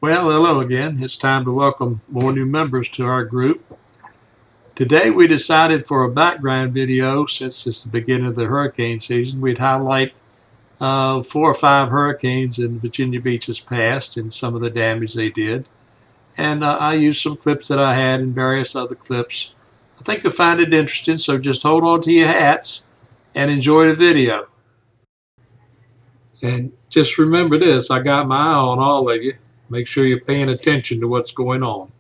Well, hello again. It's time to welcome more new members to our group. Today we decided for a background video, since it's the beginning of the hurricane season, we'd highlight 4 or 5 hurricanes in Virginia Beach's past and some of the damage they did. And I used some clips that I had and various other clips. I think you'll find it interesting, so just hold on to your hats and enjoy the video. And just remember this, I got my eye on all of you. Make sure you're paying attention to what's going on.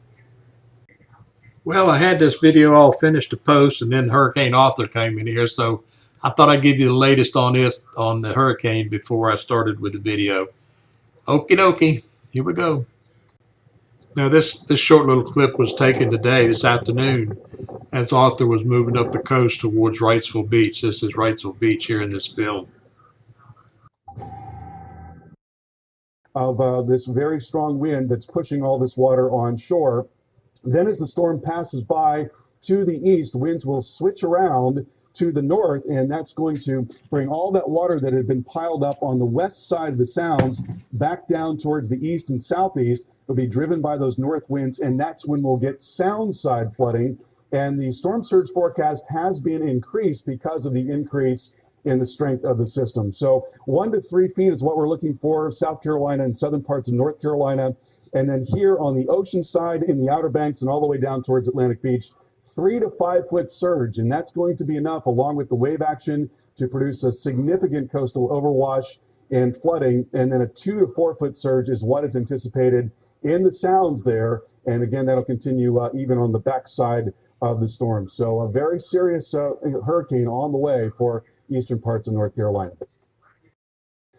Well, I had this video all finished to post, and then Hurricane Arthur came in here, so I thought I'd give you the latest on this, on the hurricane, before I started with the video. Okie dokie, here we go. Now, this short little clip was taken today, this afternoon, as Arthur was moving up the coast towards Wrightsville Beach. This is Wrightsville Beach here in this film. Of this very strong wind that's pushing all this water on shore. Then as the storm passes by to the east, winds will switch around to the north, and that's going to bring all that water that had been piled up on the west side of the sounds back down towards the east and southeast. It'll be driven by those north winds, and that's when we'll get sound side flooding. And the storm surge forecast has been increased because of the increase in the strength of the system. So 1 to 3 feet is what we're looking for, South Carolina and southern parts of North Carolina. And then here on the ocean side, in the Outer Banks and all the way down towards Atlantic Beach, 3 to 5 foot surge. And that's going to be enough, along with the wave action, to produce a significant coastal overwash and flooding. And then a 2 to 4 foot surge is what is anticipated in the sounds there. And again, that'll continue even on the backside of the storm. So a very serious hurricane on the way for eastern parts of North Carolina.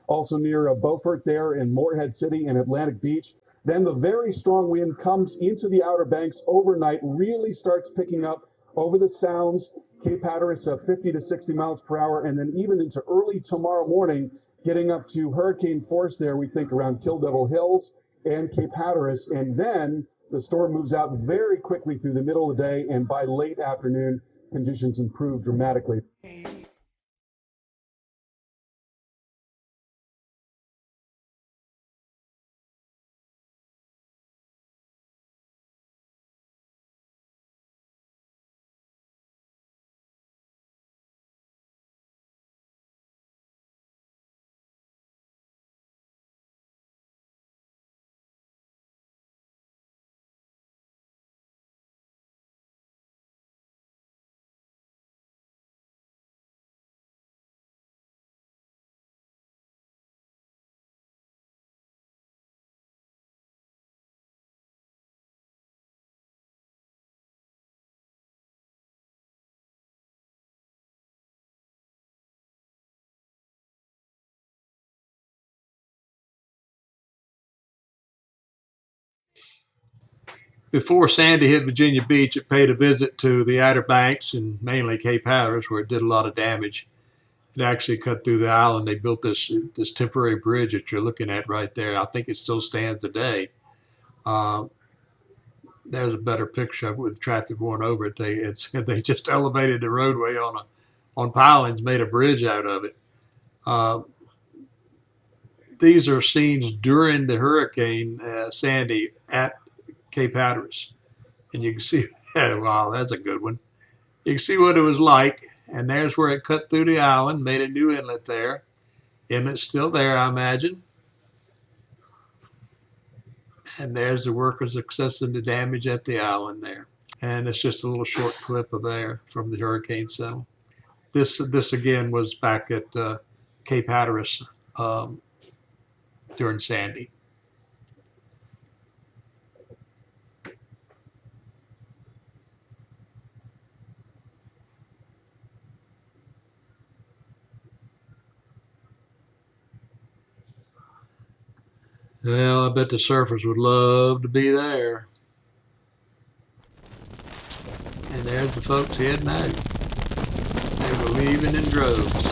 Also near Beaufort there in Morehead City and Atlantic Beach. Then the very strong wind comes into the Outer Banks overnight, really starts picking up over the sounds, Cape Hatteras 50 to 60 miles per hour, and then even into early tomorrow morning, getting up to hurricane force there, we think around Kill Devil Hills and Cape Hatteras. And then the storm moves out very quickly through the middle of the day, and by late afternoon, conditions improve dramatically. Before Sandy hit Virginia Beach, it paid a visit to the Outer Banks and mainly Cape Hatteras, where it did a lot of damage. It actually cut through the island. They built this temporary bridge that you're looking at right there. I think it still stands today. There's a better picture of it with traffic going over it. They just elevated the roadway on pilings, made a bridge out of it. These are scenes during the hurricane Sandy at Cape Hatteras, and you can see. Wow, that's a good one. You can see what it was like, and there's where it cut through the island, made a new inlet there. Inlet's still there, I imagine. And there's the workers assessing the damage at the island there. And it's just a little short clip of there from the Hurricane Center. This again was back at Cape Hatteras during Sandy. Well, I bet the surfers would love to be there. And there's the folks heading out. They were leaving in droves.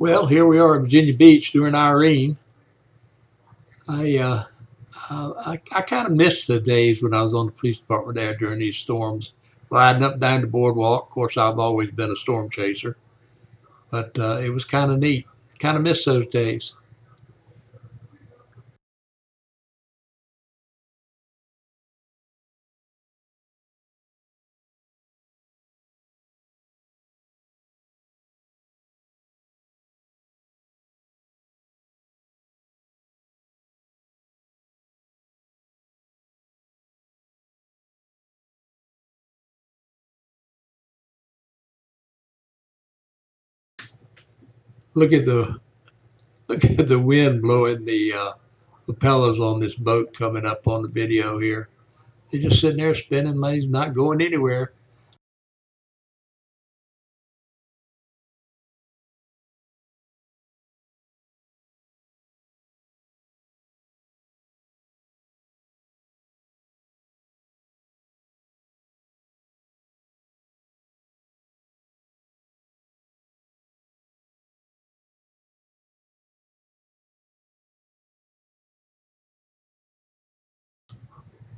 Well, here we are at Virginia Beach during Irene. I kind of missed the days when I was on the police department there during these storms, riding up and down the boardwalk. Of course, I've always been a storm chaser, but it was kind of neat. Kind of missed those days. Look at the wind blowing the propellers on this boat coming up on the video here. They're just sitting there spinning, he's not going anywhere.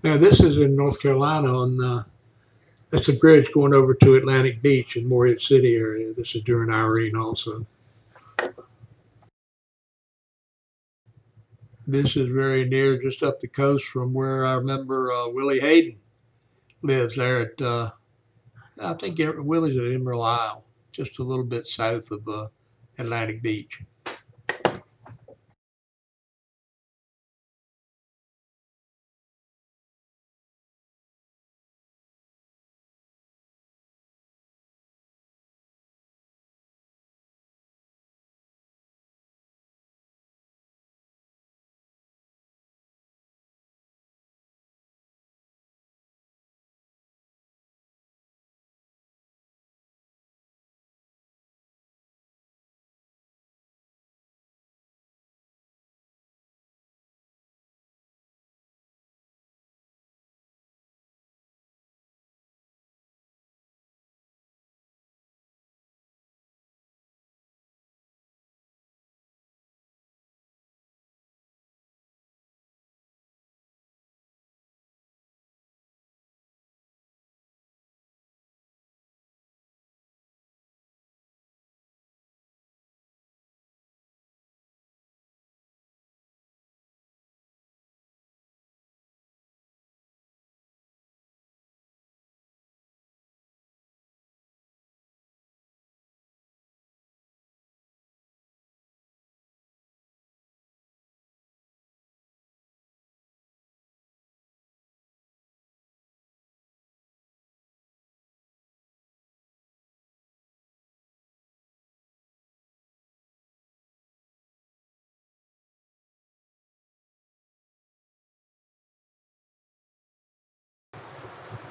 Now this is in North Carolina on that's a bridge going over to Atlantic Beach in Morehead City area. This is during Irene also. This is very near, just up the coast from where I remember Willie Hayden lives there at, I think Willie's at Emerald Isle, just a little bit south of Atlantic Beach.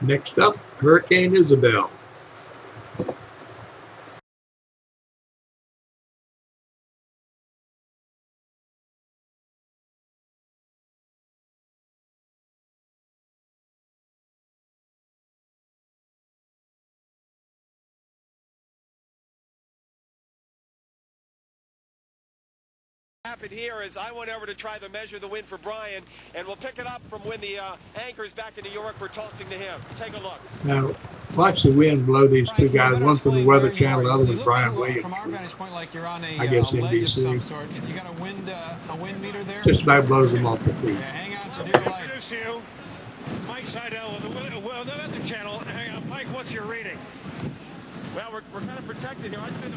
Next up, Hurricane Isabel. Happened here is I went over to try to measure the wind for Brian, and we'll pick it up from when the anchors back in New York were tossing to him. Take a look. Now, watch the wind blow these two guys, one from the Weather Channel, the other was Brian Williams. From our vantage point, like you're on I guess ledge of some NBC. sort. You got a wind meter there? Just about blows them off the feet. Yeah, hang on for dear life. Introduce to you Mike Seidel with the Weather Channel. Hang on, Mike, what's your reading? Well, we're kind of protected here. I'd say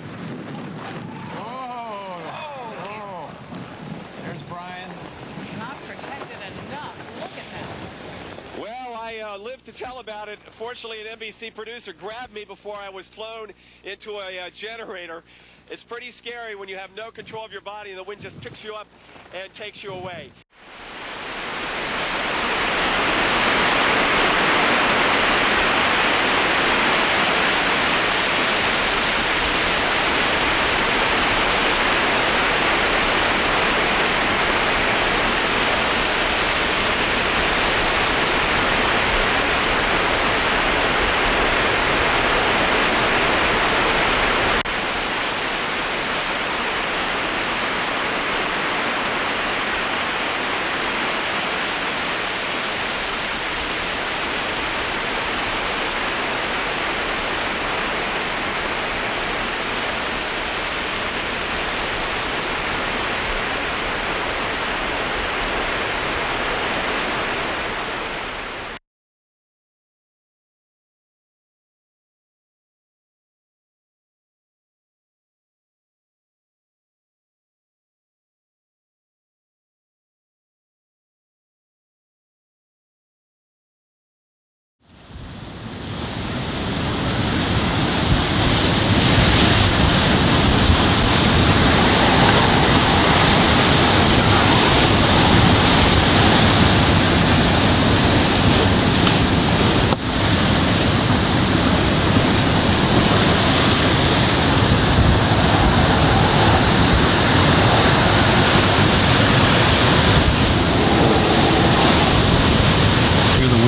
Oh. There's Brian. Not protected enough. Look at that. well, I lived to tell about it. Fortunately, an NBC producer grabbed me before I was flown into a generator. It's pretty scary when you have no control of your body and the wind just picks you up and takes you away.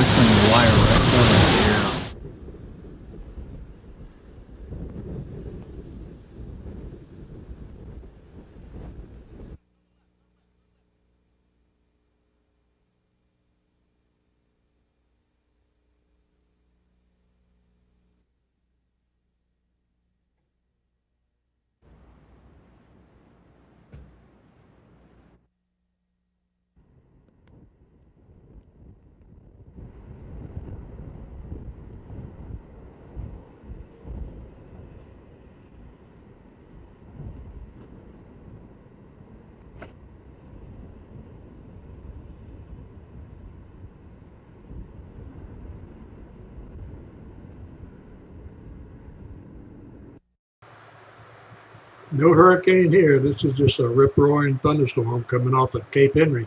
twisting wire right for here. No hurricane here. This is just a rip-roaring thunderstorm coming off of Cape Henry.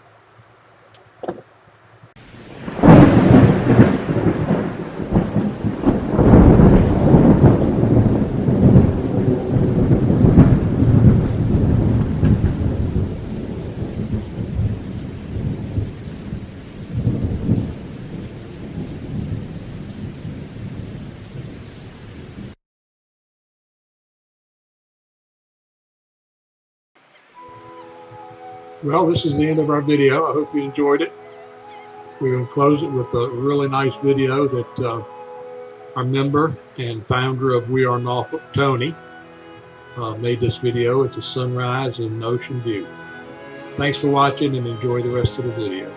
Well, this is the end of our video. I hope you enjoyed it. We're going to close it with a really nice video that our member and founder of We Are Norfolk, Tony, made this video. It's a sunrise and ocean view. Thanks for watching and enjoy the rest of the video.